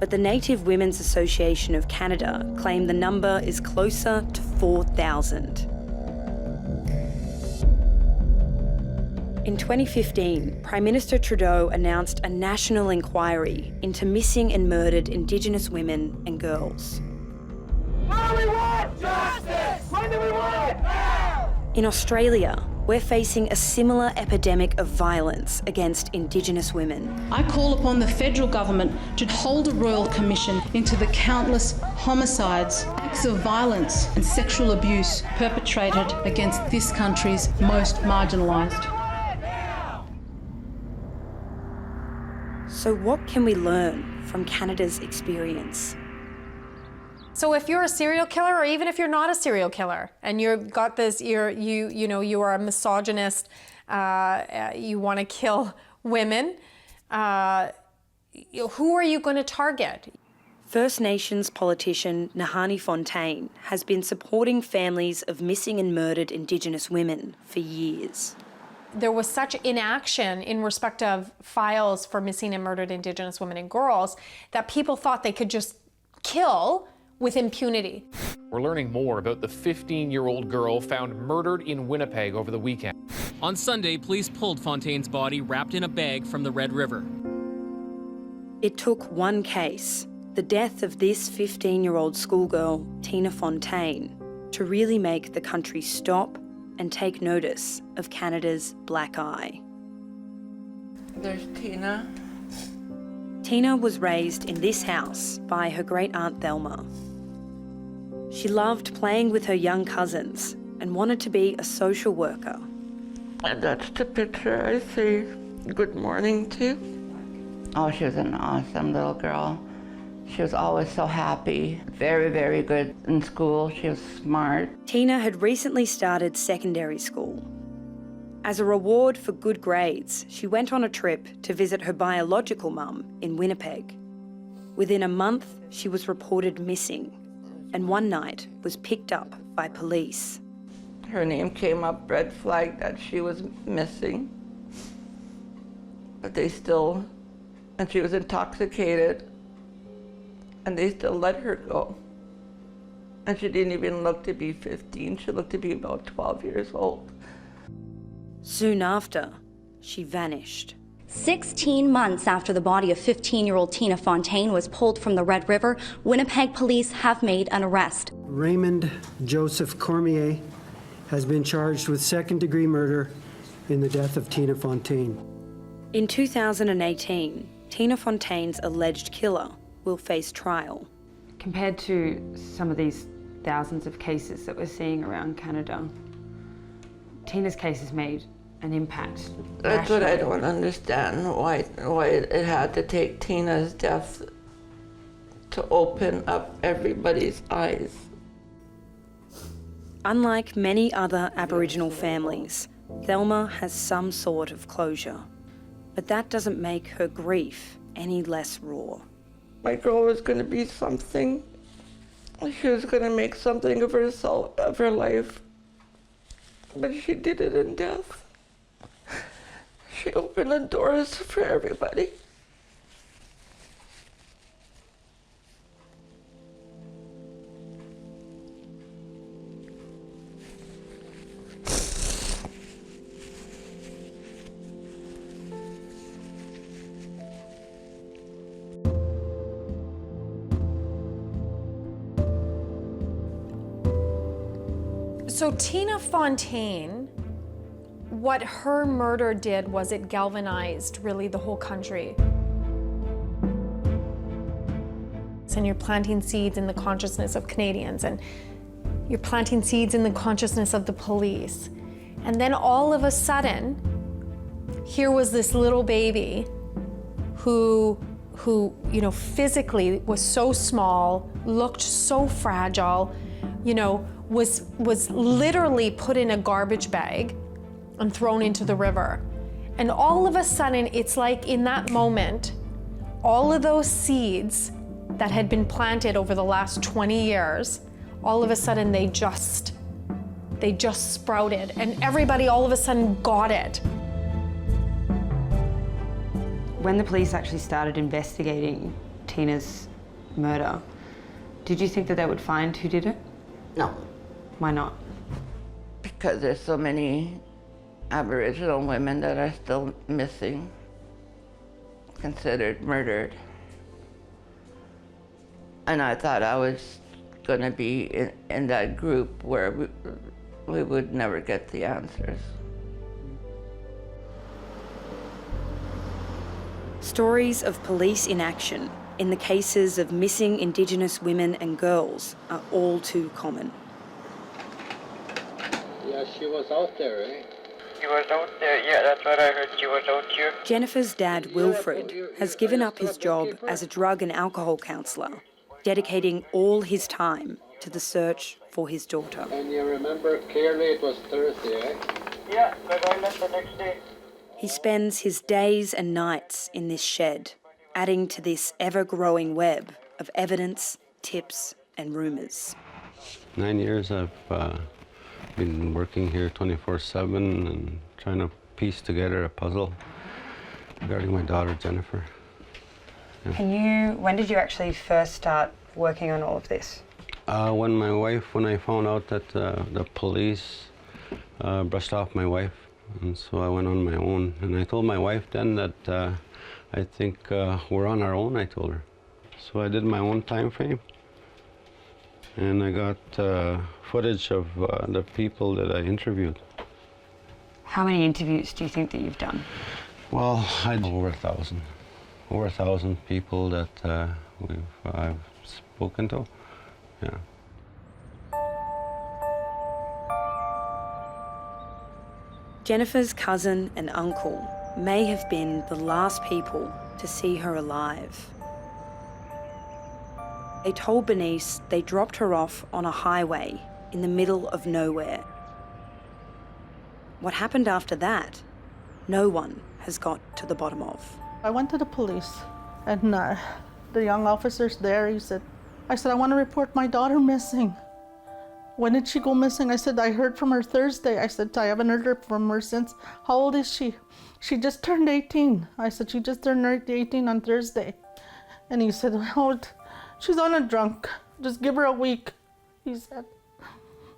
But the Native Women's Association of Canada claim the number is closer to 4,000. In 2015, Prime Minister Trudeau announced a national inquiry into missing and murdered Indigenous women and girls. What do we want? Justice! When do we want it? Now! In Australia, we're facing a similar epidemic of violence against Indigenous women. I call upon the federal government to hold a royal commission into the countless homicides, acts of violence and sexual abuse perpetrated against this country's most marginalised. So what can we learn from Canada's experience? So if you're a serial killer, or even if you're not a serial killer, and you've got this, you are a misogynist, you want to kill women, who are you going to target? First Nations politician Tina Fontaine has been supporting families of missing and murdered Indigenous women for years. There was such inaction in respect of files for missing and murdered Indigenous women and girls that people thought they could just kill with impunity. We're learning more about the 15-year-old girl found murdered in Winnipeg over the weekend. On Sunday, police pulled Fontaine's body wrapped in a bag from the Red River. It took one case, the death of this 15-year-old schoolgirl, Tina Fontaine, to really make the country stop and take notice of Canada's black eye. There's Tina. Tina was raised in this house by her great-aunt Thelma. She loved playing with her young cousins and wanted to be a social worker. And that's the picture I say good morning to. Oh, she was an awesome little girl. She was always so happy, very, very good in school. She was smart. Tina had recently started secondary school. As a reward for good grades, she went on a trip to visit her biological mum in Winnipeg. Within a month, she was reported missing, and one night was picked up by police. Her name came up, red flag, that she was missing. But they still, and she was intoxicated, and they still let her go. And she didn't even look to be 15, she looked to be about 12 years old. Soon after, she vanished. 16 months after the body of 15-year-old Tina Fontaine was pulled from the Red River, Winnipeg police have made an arrest. Raymond Joseph Cormier has been charged with second-degree murder in the death of Tina Fontaine. In 2018, Tina Fontaine's alleged killer will face trial. Compared to some of these thousands of cases that we're seeing around Canada, Tina's case has made an impact. That's what I don't understand, why it had to take Tina's death to open up everybody's eyes. Unlike many other Aboriginal families, Thelma has some sort of closure. But that doesn't make her grief any less raw. My girl was going to be something. She was going to make something of herself, of her life. But she did it in death. She opened the doors for everybody. So Tina Fontaine, what her murder did was it galvanized really the whole country. And you're planting seeds in the consciousness of Canadians, and you're planting seeds in the consciousness of the police. And then all of a sudden, here was this little baby who physically was so small, looked so fragile, was literally put in a garbage bag and thrown into the river. And all of a sudden, it's like in that moment, all of those seeds that had been planted over the last 20 years, all of a sudden they just sprouted, and everybody all of a sudden got it. When the police actually started investigating Tina's murder, did you think that they would find who did it? No. Why not? Because there's so many Aboriginal women that are still missing, considered murdered. And I thought I was going to be in that group where we would never get the answers. Stories of police inaction in the cases of missing Indigenous women and girls are all too common. Yeah, she was out there, eh? She was out there, yeah, that's what I heard. She was out here. Jennifer's dad, Wilfred, has given up his job as a drug and alcohol counsellor, dedicating all his time to the search for his daughter. And you remember clearly it was Thursday, eh? Yeah, but I left the next day. He spends his days and nights in this shed, adding to this ever-growing web of evidence, tips and rumours. 9 years I've been working here 24/7 and trying to piece together a puzzle regarding my daughter Jennifer. Yeah. When did you actually first start working on all of this? When I found out that the police brushed off my wife, and so I went on my own. And I told my wife then that I think we're on our own, I told her. So I did my own time frame, and I got footage of the people that I interviewed. How many interviews do you think that you've done? Well, I did over 1,000. Over 1,000 people that I've spoken to. Yeah. Jennifer's cousin and uncle may have been the last people to see her alive. They told Bernice they dropped her off on a highway in the middle of nowhere. What happened after that, no one has got to the bottom of. I went to the police, and the young officer's there. I said, I want to report my daughter missing. When did she go missing? I said, I heard from her Thursday. I said, I haven't heard from her since. How old is she? She just turned 18. I said, she just turned 18 on Thursday. And he said, oh, she's on a drunk. Just give her a week, he said.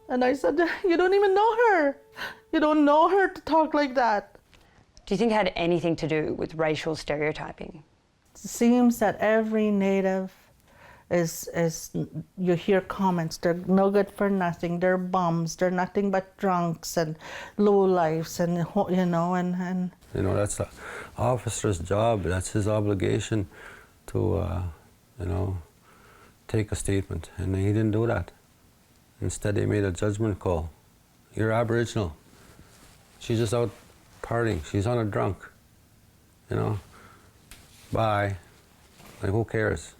And I said, you don't even know her. You don't know her to talk like that. Do you think it had anything to do with racial stereotyping? It seems that every Native is you hear comments, they're no good for nothing, they're bums, they're nothing but drunks and lowlifes, and and that's the officer's job. That's his obligation to take a statement, and he didn't do that. Instead, he made a judgment call. You're Aboriginal. She's just out partying. She's on a drunk. Bye. Like, who cares?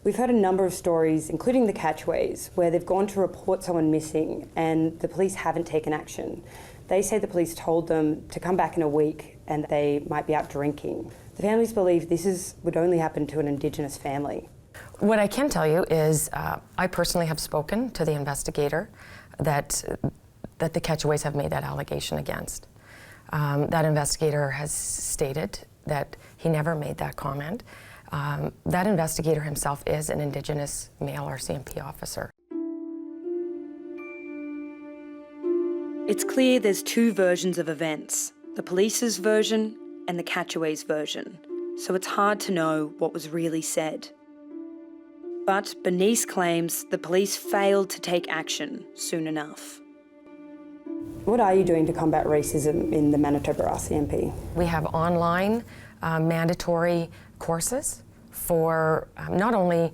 We've heard a number of stories, including the Catcheways, where they've gone to report someone missing and the police haven't taken action. They say the police told them to come back in a week and they might be out drinking. The families believe this would only happen to an Indigenous family. What I can tell you is I personally have spoken to the investigator that the Catcheways have made that allegation against. That investigator has stated that he never made that comment. That investigator himself is an Indigenous male RCMP officer. It's clear there's two versions of events, the police's version and the Catcheways' version, so it's hard to know what was really said. But Bernice claims the police failed to take action soon enough. What are you doing to combat racism in the Manitoba RCMP? We have online mandatory courses for not only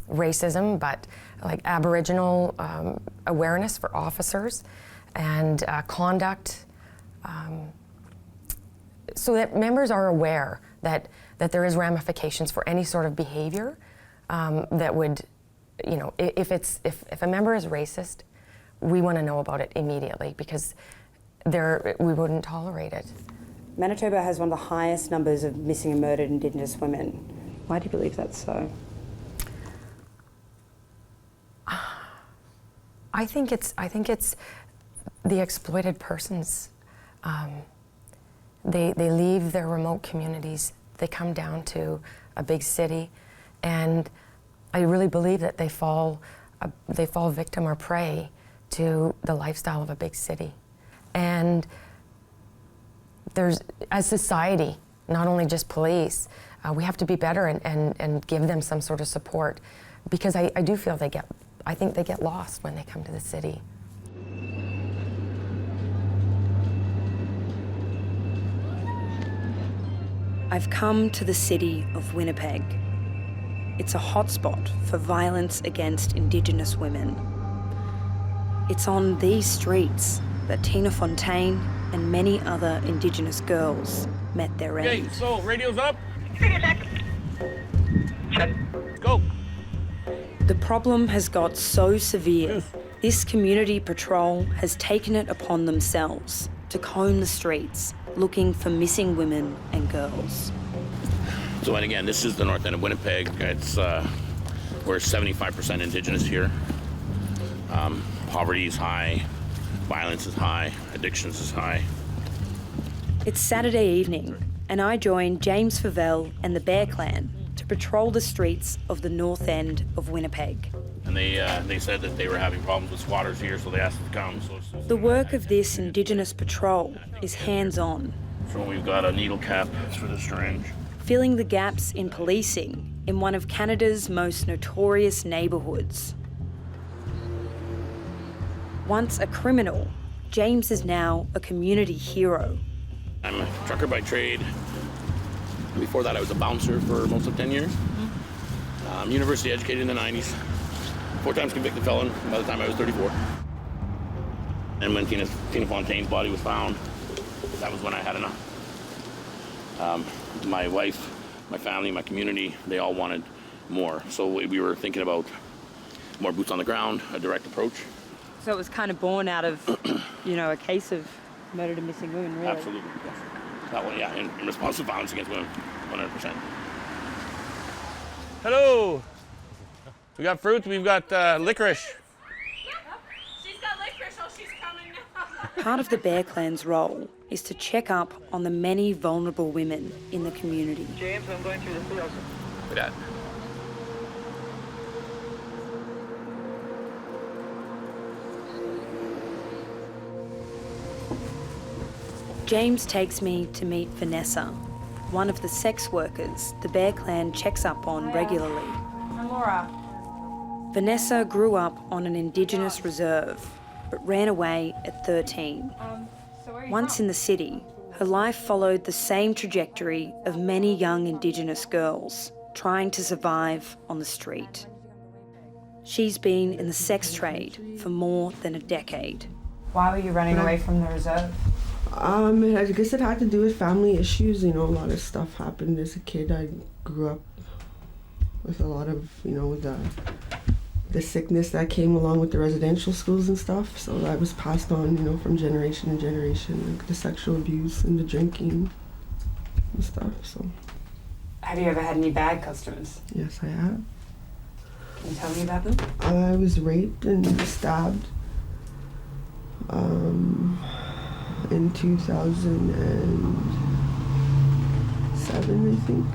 racism, but like Aboriginal awareness for officers and conduct, so that members are aware that there is ramifications for any sort of behavior that would, if a member is racist, we want to know about it immediately because we wouldn't tolerate it. Manitoba has one of the highest numbers of missing and murdered Indigenous women. Why do you believe that's so? I think it's the exploited persons. They leave their remote communities. They come down to a big city, And I really believe that they fall victim or prey to the lifestyle of a big city. And as society, not only just police, we have to be better and give them some sort of support, because I do feel I think they get lost when they come to the city. I've come to the city of Winnipeg. It's a hotspot for violence against Indigenous women. It's on these streets that Tina Fontaine and many other Indigenous girls met their end. Okay, so radio's up. Check. Go. The problem has got so severe, this community patrol has taken it upon themselves to comb the streets looking for missing women and girls. So, and again, this is the north end of Winnipeg. It's we're 75% Indigenous here. Poverty is high, violence is high, addictions is high. It's Saturday evening, and I joined James Favel and the Bear Clan to patrol the streets of the north end of Winnipeg. And they said that they were having problems with squatters here, so they asked us to come. The work of this Indigenous patrol is hands-on. So we've got a needle cap for the syringe. Filling the gaps in policing in one of Canada's most notorious neighbourhoods. Once a criminal, James is now a community hero. I'm a trucker by trade. Before that, I was a bouncer for most of 10 years. University educated in the 90s. 4 times convicted felon by the time I was 34. And when Tina Fontaine's body was found, that was when I had enough. My wife, my family, my community, they all wanted more. So we were thinking about more boots on the ground, a direct approach. So it was kind of born out of, a case of murdered and missing women, really? Absolutely, yes. That one, yeah, in response to violence against women, 100%. Hello! We got fruit, we've got licorice. She's got licorice, oh, she's coming now. Part of the Bear Clan's role is to check up on the many vulnerable women in the community. James, I'm going through the fields. Look at that. James takes me to meet Vanessa, one of the sex workers the Bear Clan checks up on regularly. I'm Laura. Vanessa grew up on an Indigenous reserve, but ran away at 13. Once in the city, her life followed the same trajectory of many young Indigenous girls trying to survive on the street. She's been in the sex trade for more than a decade. Why were you running away from the reserve? I guess it had to do with family issues. A lot of stuff happened as a kid. I grew up with a lot of, the sickness that came along with the residential schools and stuff. So that was passed on, from generation to generation, like the sexual abuse and the drinking and stuff. So. Have you ever had any bad customers? Yes, I have. Can you tell me about them? I was raped and stabbed. In 2007, I think.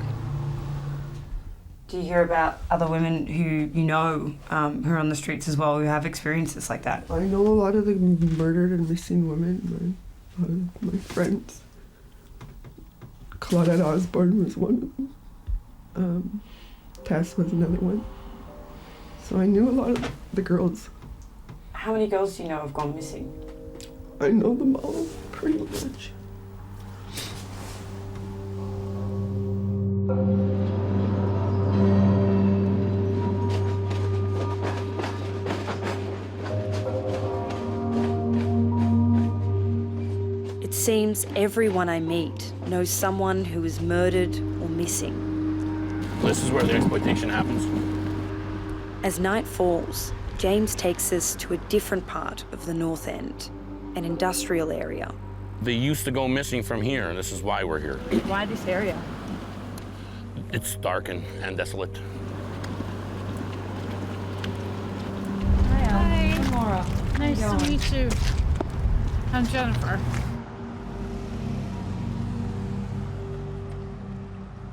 Do you hear about other women who who are on the streets as well, who have experiences like that? I know a lot of the murdered and missing women. My friends. Claudette Osborne was one of them. Tess was another one. So I knew a lot of the girls. How many girls do you know have gone missing? I know them all, pretty much. It seems everyone I meet knows someone who is murdered or missing. This is where the exploitation happens. As night falls, James takes us to a different part of the North End, an industrial area. They used to go missing from here, and this is why we're here. Why this area? It's dark and desolate. Hi, I'm Laura. Nice to meet you. I'm Jennifer.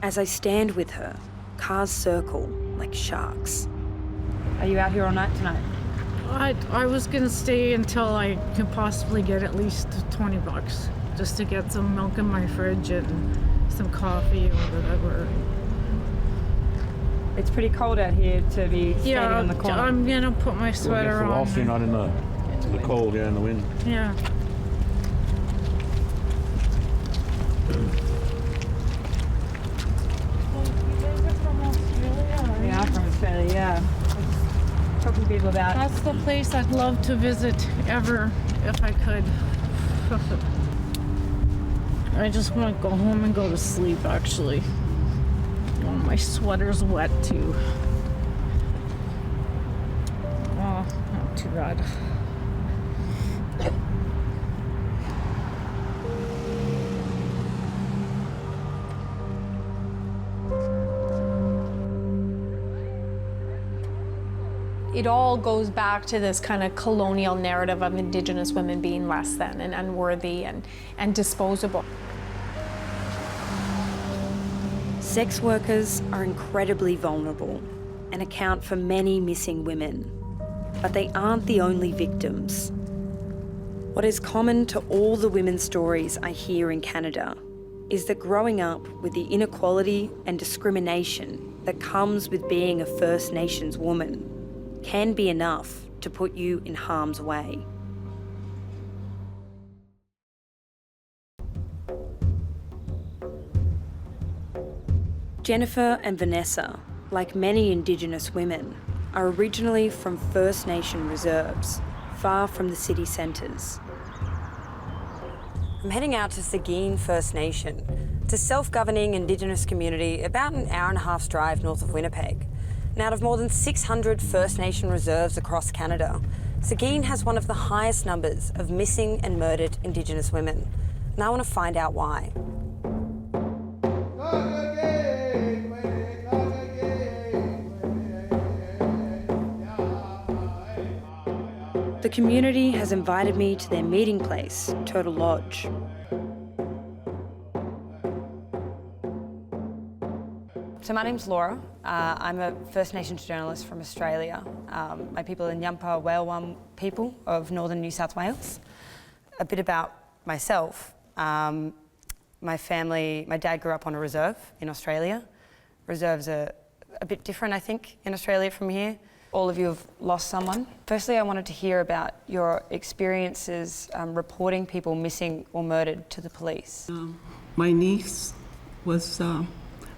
As I stand with her, cars circle, like sharks. Are you out here all night tonight? I was gonna stay until I could possibly get at least $20 just to get some milk in my fridge and some coffee or whatever. It's pretty cold out here to be standing on the corner. I'm gonna put my sweater on. Also, you're not in the cold, in the wind. Yeah. Yeah, I'm from Australia, yeah. Talking to people about. That's the place I'd love to visit ever, if I could. I just want to go home and go to sleep, actually. Oh, my sweater's wet, too. Oh, not too bad. It all goes back to this kind of colonial narrative of Indigenous women being less than and unworthy and disposable. Sex workers are incredibly vulnerable and account for many missing women. But they aren't the only victims. What is common to all the women's stories I hear in Canada is that growing up with the inequality and discrimination that comes with being a First Nations woman can be enough to put you in harm's way. Jennifer and Vanessa, like many Indigenous women, are originally from First Nation reserves, far from the city centres. I'm heading out to Seguin First Nation. It's a self-governing Indigenous community about an hour-and-a-half's drive north of Winnipeg. And out of more than 600 First Nation reserves across Canada, Seguin has one of the highest numbers of missing and murdered Indigenous women. And I want to find out why. The community has invited me to their meeting place, Turtle Lodge. So my name's Laura. I'm a First Nations journalist from Australia. My people are Nyampa Whalewam people of northern New South Wales. A bit about myself. My family, my dad grew up on a reserve in Australia. Reserves are a bit different, I think, in Australia from here. All of you have lost someone. Firstly, I wanted to hear about your experiences reporting people missing or murdered to the police. My niece was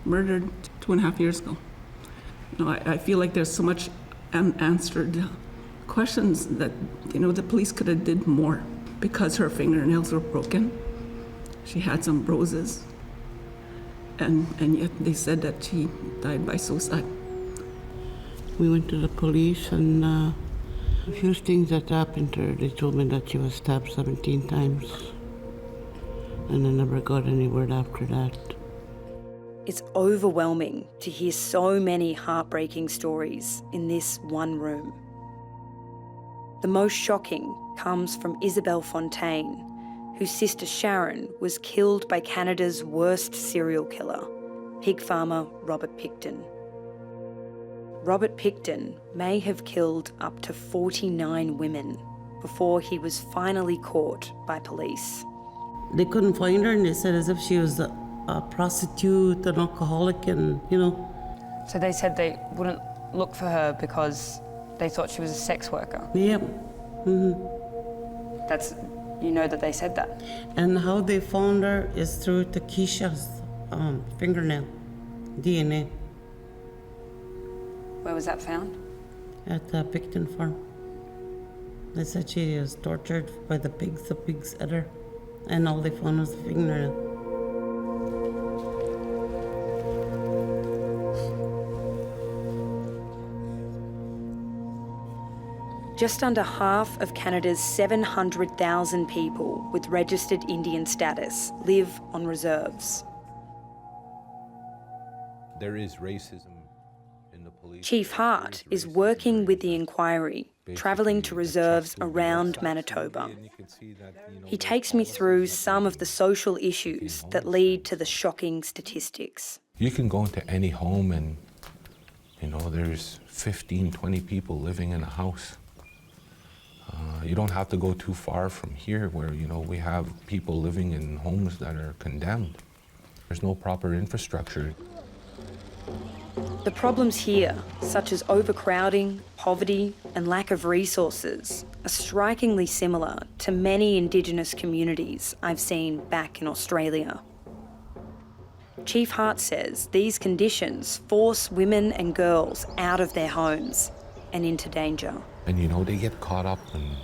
murdered 2.5 years ago. You know, I feel like there's so much unanswered questions that, you know, the police could have did more because her fingernails were broken. She had some bruises, and yet they said that she died by suicide. We went to the police, and a few things that happened to her. They told me that she was stabbed 17 times, and I never got any word after that. It's overwhelming to hear so many heartbreaking stories in this one room. The most shocking comes from Tina Fontaine, whose sister Sharon was killed by Canada's worst serial killer, pig farmer Robert Pickton. Robert Pickton may have killed up to 49 women before he was finally caught by police. They couldn't find her, and they said as if she was a prostitute, an alcoholic, and, you know. So they said they wouldn't look for her because they thought she was a sex worker? Yeah. Mm-hmm. That's, you know that they said that? And how they found her is through Takesha's fingernail, DNA. Where was that found? At the Pickton farm. They said she was tortured by the pigs ate her, and all they found was the fingernail. Just under half of Canada's 700,000 people with registered Indian status live on reserves. There is racism in the police. Chief Hart is working with the inquiry, travelling to reserves around Manitoba. He takes me through some of the social issues that lead to the shocking statistics. You can go into any home and You know, there's 15, 20 people living in a house. You don't have to go too far from here where, you know, we have people living in homes that are condemned. There's no proper infrastructure. The problems here, such as overcrowding, poverty, and lack of resources, are strikingly similar to many Indigenous communities I've seen back in Australia. Chief Hart says these conditions force women and girls out of their homes and into danger. And, you know, they get caught up in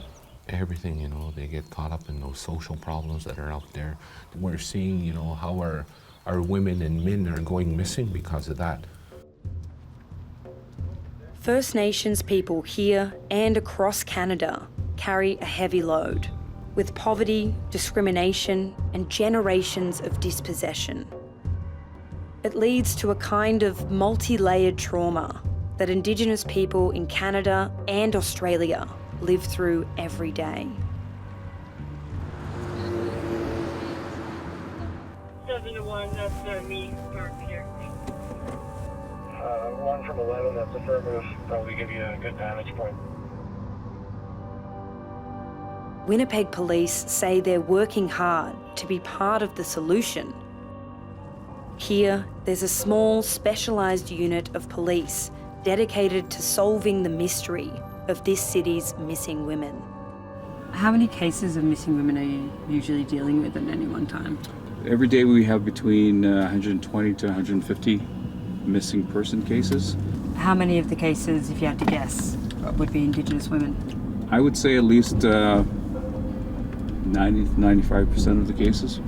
everything, you know, they get caught up in those social problems that are out there. We're seeing, you know, how our women and men are going missing because of that. First Nations people here and across Canada carry a heavy load, with poverty, discrimination, and generations of dispossession. It leads to a kind of multi-layered trauma that Indigenous people in Canada and Australia live through every day. 7-1, that's me, Mark here. 1 from 11, that's affirmative. Probably give you a good vantage point. Winnipeg police say they're working hard to be part of the solution. Here, there's a small, specialised unit of police dedicated to solving the mystery of this city's missing women. How many cases of missing women are you usually dealing with at any one time? Every day we have between 120 to 150 missing person cases. How many of the cases, if you had to guess, would be Indigenous women? I would say at least 90-95% of the cases.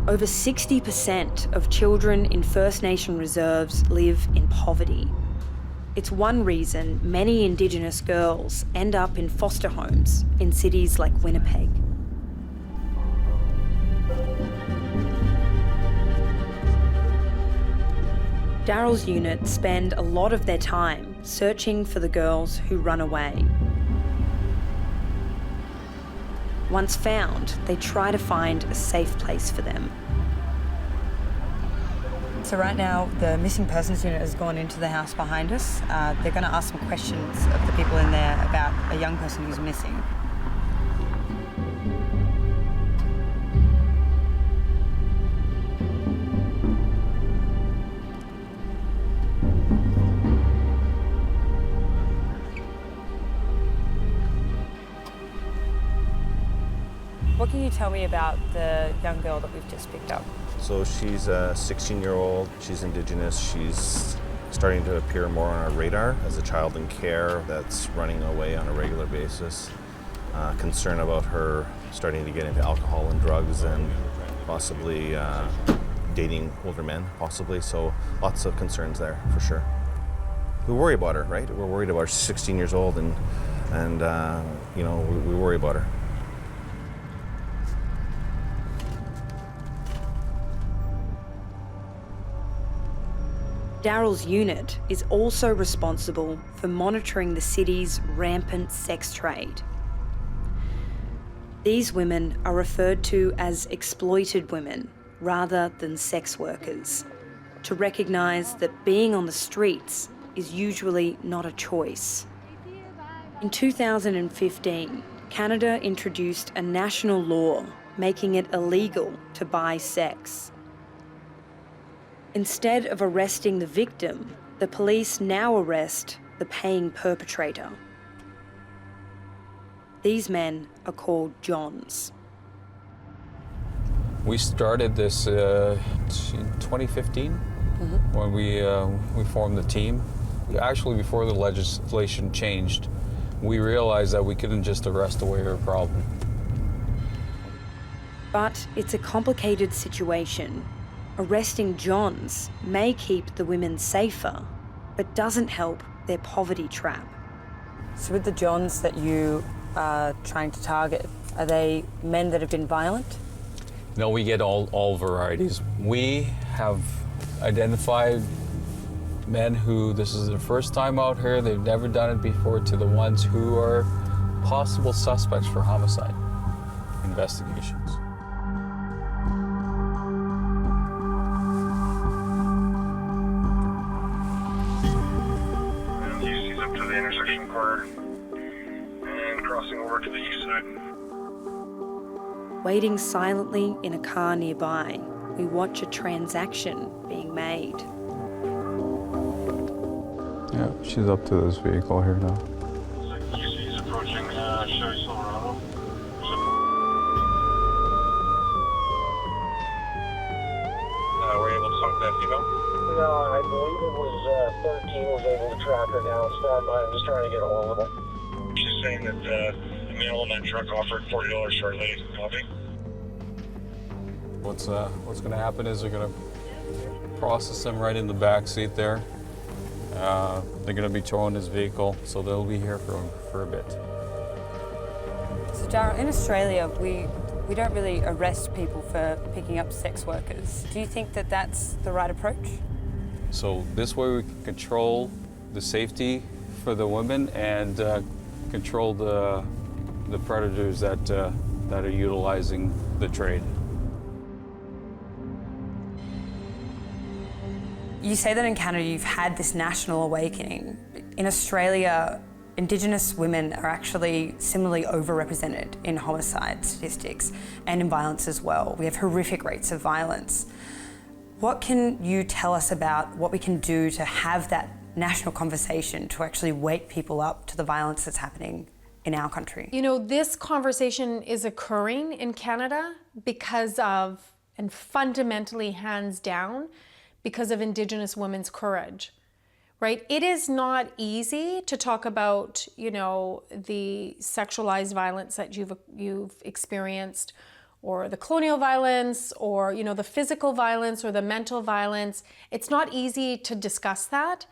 Over 60% of children in First Nation reserves live in poverty. It's one reason many Indigenous girls end up in foster homes in cities like Winnipeg. Daryl's unit spend a lot of their time searching for the girls who run away. Once found, they try to find a safe place for them. So right now, the missing persons unit has gone into the house behind us. They're going to ask some questions of the people in there about a young person who's missing. What can you tell me about the young girl that we've just picked up? So she's a 16-year-old, she's Indigenous, she's starting to appear more on our radar as a child in care that's running away on a regular basis. Concern about her starting to get into alcohol and drugs and possibly dating older men, possibly, so lots of concerns there for sure. We worry about her, right? We're worried about her. She's 16 years old and you know, we worry about her. Daryl's unit is also responsible for monitoring the city's rampant sex trade. These women are referred to as exploited women rather than sex workers, to recognise that being on the streets is usually not a choice. In 2015, Canada introduced a national law making it illegal to buy sex. Instead of arresting the victim, the police now arrest the paying perpetrator. These men are called Johns. We started this in 2015 when we formed the team. Actually, before the legislation changed, we realized that we couldn't just arrest away our problem. But it's a complicated situation. Arresting Johns may keep the women safer, but doesn't help their poverty trap. So with the Johns that you are trying to target, are they men that have been violent? No, we get all varieties. We have identified men who this is their first time out here, they've never done it before, to the ones who are possible suspects for homicide investigations. over to the east side. Waiting silently in a car nearby, we watch a transaction being made. Yeah, she's up to this vehicle here now. He's approaching Chevy Silverado. Were you able to talk to that female? No, I believe it was 13 was able to track her down. Stand by, I'm just trying to get a hold of her. She's saying that the male in that truck offered $40 for a lady. Copy? What's going to happen is they're going to process him right in the back seat there. They're going to be towing his vehicle, so they'll be here for a bit. So Darryl, in Australia, we don't really arrest people for picking up sex workers. Do you think that that's the right approach? So this way we can control the safety for the women and control the predators that are utilizing the trade. You say that in Canada you've had this national awakening. In Australia, Indigenous women are actually similarly overrepresented in homicide statistics and in violence as well. We have horrific rates of violence. What can you tell us about what we can do to have that national conversation to actually wake people up to the violence that's happening in our country? You know, this conversation is occurring in Canada because of, and fundamentally hands down, because of Indigenous women's courage, right? It is not easy to talk about, you know, the sexualized violence that you've experienced, or the colonial violence, or, you know, the physical violence or the mental violence. It's not easy to discuss that,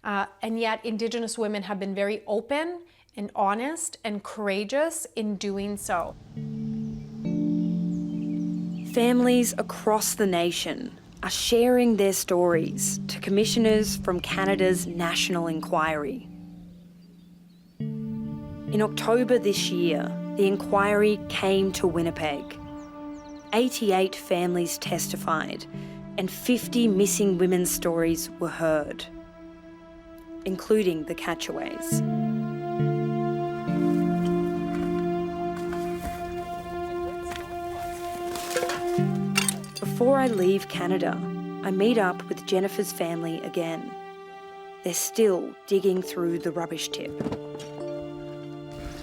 and yet Indigenous women have been very open and honest and courageous in doing so. Families across the nation are sharing their stories to commissioners from Canada's National Inquiry. In October this year, the inquiry came to Winnipeg. 88 families testified and 50 missing women's stories were heard, including the Catcheways. Before I leave Canada, I meet up with Jennifer's family again. They're still digging through the rubbish tip.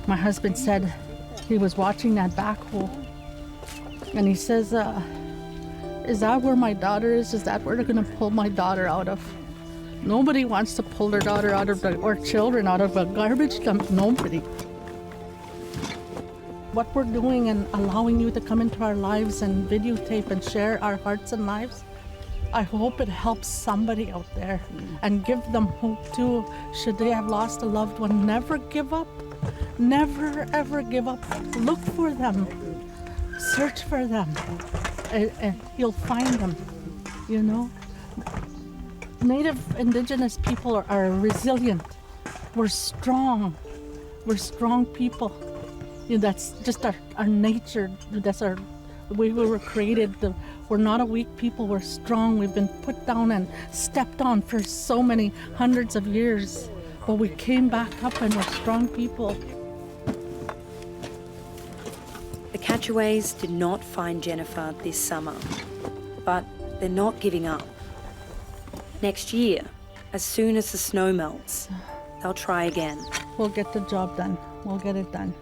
My husband said he was watching that backhoe, and he says, is that where my daughter is? Is that where they're gonna pull my daughter out of? Nobody wants to pull their daughter out of or children out of a garbage dump, nobody. What we're doing and allowing you to come into our lives and videotape and share our hearts and lives, I hope it helps somebody out there and give them hope too. Should they have lost a loved one, never give up. Never ever give up. Look for them. Search for them. And you'll find them, you know. Native Indigenous people are resilient. We're strong. We're strong people. You know, that's just our nature. That's the way we were created. We're not a weak people. We're strong. We've been put down and stepped on for so many hundreds of years. But we came back up and we're strong people. The Catcheways did not find Jennifer this summer, but they're not giving up. Next year, as soon as the snow melts, they'll try again. We'll get the job done. We'll get it done.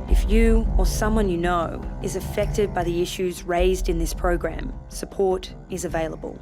If you or someone you know is affected by the issues raised in this program, support is available.